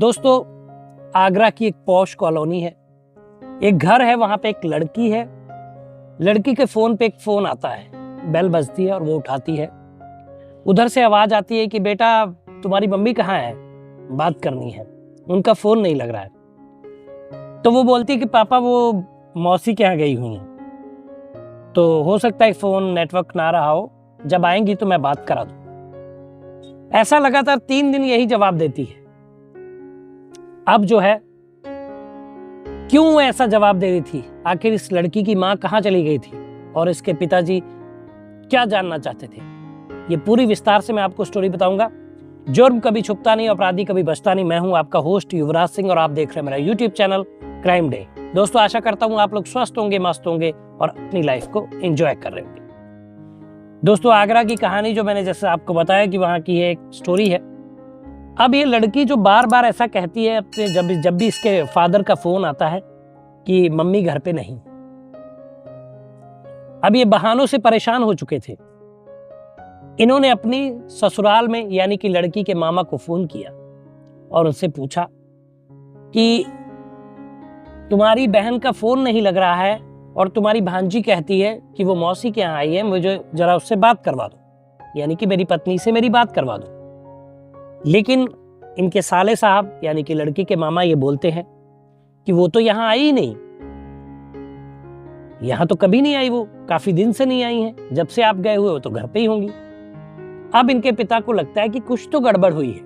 दोस्तों, आगरा की एक पॉश कॉलोनी है। एक घर है, वहां पे एक लड़की है। लड़की के फोन पे एक फोन आता है, बेल बजती है और वो उठाती है। उधर से आवाज आती है कि बेटा तुम्हारी मम्मी कहाँ है, बात करनी है। उनका फोन नहीं लग रहा है तो वो बोलती है कि पापा वो मौसी के यहाँ गई हुई हैं, तो हो सकता है फोन नेटवर्क ना रहा हो, जब आएंगी तो मैं बात करा दूं। ऐसा लगातार 3 दिन यही जवाब देती है। अब जो है, क्यों ऐसा जवाब दे रही थी, आखिर इस लड़की की मां कहां चली गई थी और इसके पिताजी क्या जानना चाहते थे, ये पूरी विस्तार से मैं आपको स्टोरी बताऊंगा। जुर्म कभी छुपता नहीं, अपराधी कभी बचता नहीं। मैं हूं आपका होस्ट युवराज सिंह और आप देख रहे हैं मेरा यूट्यूब चैनल क्राइम डे। दोस्तों, आशा करता हूं आप लोग स्वस्थ होंगे, मस्त होंगे और अपनी लाइफ को एंजॉय कर रहे होंगे। दोस्तों, आगरा की कहानी जो मैंने जैसे आपको बताया कि वहां की एक स्टोरी है। अब ये लड़की जो बार बार ऐसा कहती है अपने, जब भी इसके फादर का फोन आता है कि मम्मी घर पे नहीं। अब ये बहानों से परेशान हो चुके थे। इन्होंने अपनी ससुराल में यानी कि लड़की के मामा को फोन किया और उनसे पूछा कि तुम्हारी बहन का फोन नहीं लग रहा है और तुम्हारी भांजी कहती है कि वो मौसी के यहाँ आई है, मुझे जरा उससे बात करवा दो, यानी कि मेरी पत्नी से मेरी बात करवा दो। लेकिन इनके साले साहब यानी कि लड़की के मामा ये बोलते हैं कि वो तो यहाँ आई ही नहीं, यहाँ तो कभी नहीं आई, वो काफी दिन से नहीं आई है, जब से आप गए हुए हो तो घर पे ही होंगी। अब इनके पिता को लगता है कि कुछ तो गड़बड़ हुई है,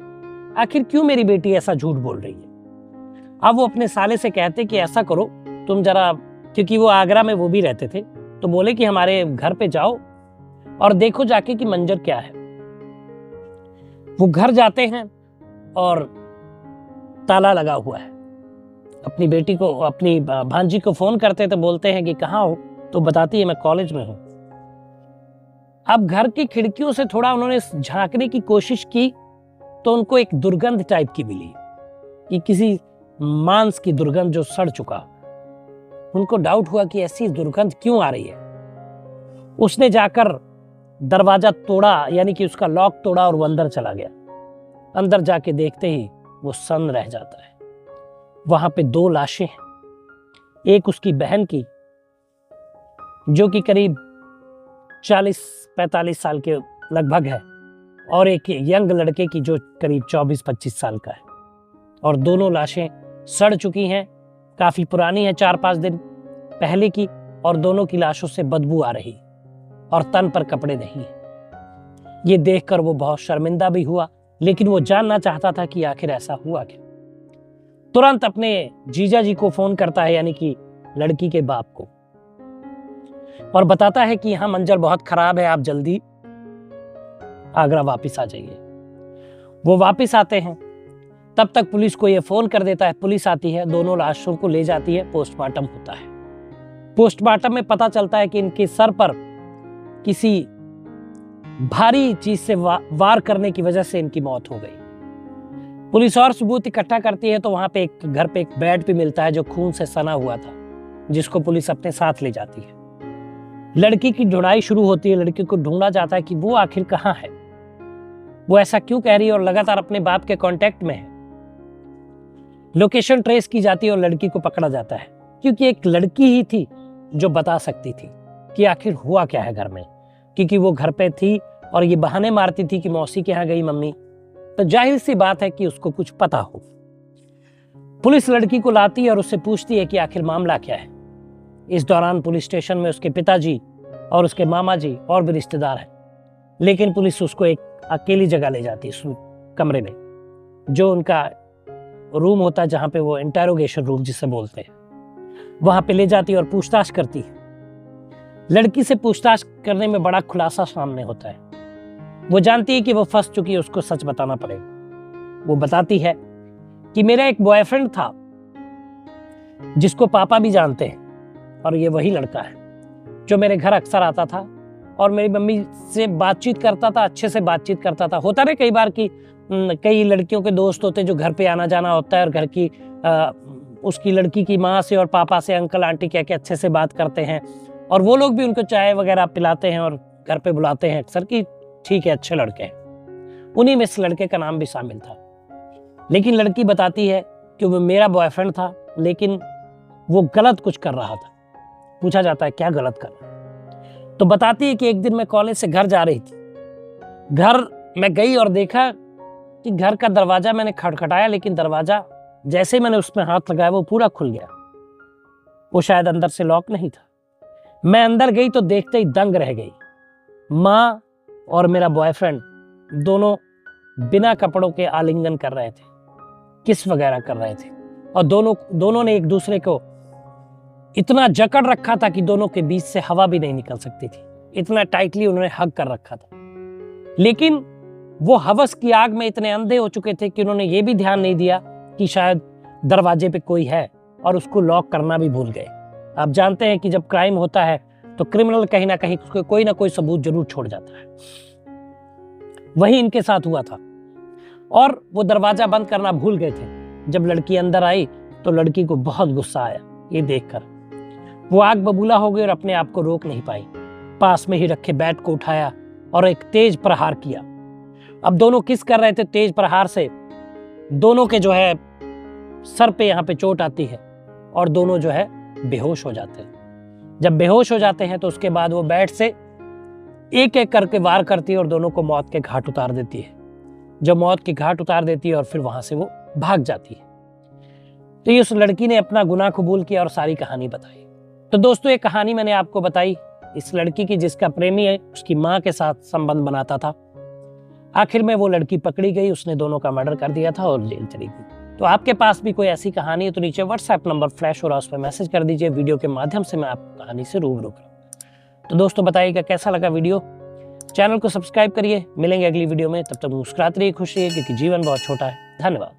आखिर क्यों मेरी बेटी ऐसा झूठ बोल रही है। अब वो अपने साले से कहते कि ऐसा करो तुम जरा, क्योंकि वो आगरा में वो भी रहते थे, तो बोले कि हमारे घर पे जाओ और देखो जाके कि मंजर क्या है। वो घर जाते हैं और ताला लगा हुआ है। अपनी बेटी को, अपनी भांजी को फोन करते तो बोलते हैं कि कहाँ हो, तो बताती है मैं कॉलेज में हूं। अब घर की खिड़कियों से थोड़ा उन्होंने झांकने की कोशिश की तो उनको एक दुर्गंध टाइप की मिली कि किसी मांस की दुर्गंध जो सड़ चुका। उनको डाउट हुआ कि ऐसी दुर्गंध क्यों आ रही है। उसने जाकर दरवाजा तोड़ा, यानी कि उसका लॉक तोड़ा और वो अंदर चला गया। अंदर जाके देखते ही वो सन्न रह जाता है। वहां पे 2 लाशें हैं, एक उसकी बहन की जो कि करीब 40-45 साल के लगभग है, और एक यंग लड़के की जो करीब 24-25 साल का है। और दोनों लाशें सड़ चुकी हैं, काफी पुरानी है, 4-5 दिन पहले की, और दोनों की लाशों से बदबू आ रही और तन पर कपड़े नहीं है। ये देखकर वो बहुत शर्मिंदा भी हुआ, लेकिन वो जानना चाहता था कि आखिर ऐसा हुआ क्या। तुरंत अपने जीजा जी को फोन करता है, यानी कि लड़की के बाप को, और बताता है कि यहां मंजर बहुत खराब है, आप जल्दी आगरा वापस आ जाइए। वो वापस आते हैं, तब तक पुलिस को ये फोन कर देता है। पुलिस आती है, दोनों लाशों को ले जाती है, पोस्टमार्टम होता है। पोस्टमार्टम में पता चलता है कि इनके सर पर किसी भारी चीज से वार करने की वजह से इनकी मौत हो गई। पुलिस और सबूत इकट्ठा करती है तो वहां पे एक घर पे एक बेड भी मिलता है जो खून से सना हुआ था, जिसको पुलिस अपने साथ ले जाती है। लड़की की ढूंढाई शुरू होती है, लड़की को ढूंढा जाता है कि वो आखिर कहाँ है, वो ऐसा क्यों कह रही है और लगातार अपने बाप के कांटेक्ट में है। लोकेशन ट्रेस की जाती है और लड़की को पकड़ा जाता है, क्योंकि एक लड़की ही थी जो बता सकती थी कि आखिर हुआ क्या है घर में, क्योंकि वो घर पे थी और ये बहाने मारती थी कि मौसी के यहाँ गई मम्मी, तो जाहिर सी बात है कि उसको कुछ पता हो। पुलिस लड़की को लाती है और उससे पूछती है कि आखिर मामला क्या है। इस दौरान पुलिस स्टेशन में उसके पिताजी और उसके मामा जी और भी रिश्तेदार हैं, लेकिन पुलिस उसको एक अकेली जगह ले जाती है, कमरे में, जो उनका रूम होता है, जहां पे वो इंटेरोगेशन रूम जिसे बोलते हैं, वहां पे ले जाती है और पूछताछ करती है। लड़की से पूछताछ करने में बड़ा खुलासा सामने होता है। वो जानती है कि वो फंस चुकी है, उसको सच बताना पड़ेगा। वो बताती है कि मेरा एक बॉयफ्रेंड था जिसको पापा भी जानते हैं, और ये वही लड़का है जो मेरे घर अक्सर आता था और मेरी मम्मी से बातचीत करता था, अच्छे से बातचीत करता था। होता ना कई बार कि कई लड़कियों के दोस्त होते जो घर पे आना जाना होता है और घर की उसकी लड़की की माँ से और पापा से अंकल आंटी कह के अच्छे से बात करते हैं, और वो लोग भी उनको चाय वगैरह पिलाते हैं और घर पे बुलाते हैं अक्सर कि ठीक है, अच्छे लड़के हैं। उन्हीं में इस लड़के का नाम भी शामिल था। लेकिन लड़की बताती है कि वो मेरा बॉयफ्रेंड था, लेकिन वो गलत कुछ कर रहा था। पूछा जाता है क्या गलत कर रहा है, तो बताती है कि एक दिन मैं कॉलेज से घर जा रही थी, घर में गई और देखा कि घर का दरवाजा मैंने खटखटाया, लेकिन दरवाजा जैसे ही मैंने उसमें हाथ लगाया वो पूरा खुल गया। वो शायद अंदर से लॉक नहीं था। मैं अंदर गई तो देखते ही दंग रह गई। माँ और मेरा बॉयफ्रेंड दोनों बिना कपड़ों के आलिंगन कर रहे थे, किस वगैरह कर रहे थे, और दोनों ने एक दूसरे को इतना जकड़ रखा था कि दोनों के बीच से हवा भी नहीं निकल सकती थी। इतना टाइटली उन्होंने हग कर रखा था। लेकिन वो हवस की आग में इतने अंधे हो चुके थे कि उन्होंने ये भी ध्यान नहीं दिया कि शायद दरवाजे पे कोई है, और उसको लॉक करना भी भूल गए। आप जानते हैं कि जब क्राइम होता है तो क्रिमिनल कहीं ना कहीं उसको कोई ना कोई सबूत जरूर छोड़ जाता है। वही इनके साथ हुआ था, और वो दरवाजा बंद करना भूल गए थे। जब लड़की अंदर आई तो लड़की को बहुत गुस्सा आया ये देखकर। वो आग बबूला हो गई और अपने आप को रोक नहीं पाई। पास में ही रखे बैट को उठाया और एक तेज प्रहार किया। अब दोनों किस कर रहे थे, तेज प्रहार से दोनों के जो है सर पे यहाँ पे चोट आती है और दोनों जो है बेहोश हो जाते हैं। जब बेहोश हो जाते हैं तो उसके बाद वो बैट से एक एक करके वार करती है और दोनों को मौत के घाट उतार देती है। जब मौत के घाट उतार देती है और फिर वहां से वो भाग जाती है। तो ये उस लड़की ने अपना गुनाह कबूल किया और सारी कहानी बताई। तो दोस्तों, ये कहानी मैंने आपको बताई इस लड़की की जिसका प्रेमी है उसकी माँ के साथ संबंध बनाता था। आखिर में वो लड़की पकड़ी गई, उसने दोनों का मर्डर कर दिया था और जेल चली गई। तो आपके पास भी कोई ऐसी कहानी है तो नीचे व्हाट्सएप नंबर फ्लैश हो रहा है, उस पर मैसेज कर दीजिए। वीडियो के माध्यम से मैं आपको कहानी से रूबरू करूंगा। तो दोस्तों बताइएगा कैसा लगा वीडियो। चैनल को सब्सक्राइब करिए। मिलेंगे अगली वीडियो में, तब तक मुस्कुराते रहिए, खुश रहिए, क्योंकि जीवन बहुत छोटा है। धन्यवाद।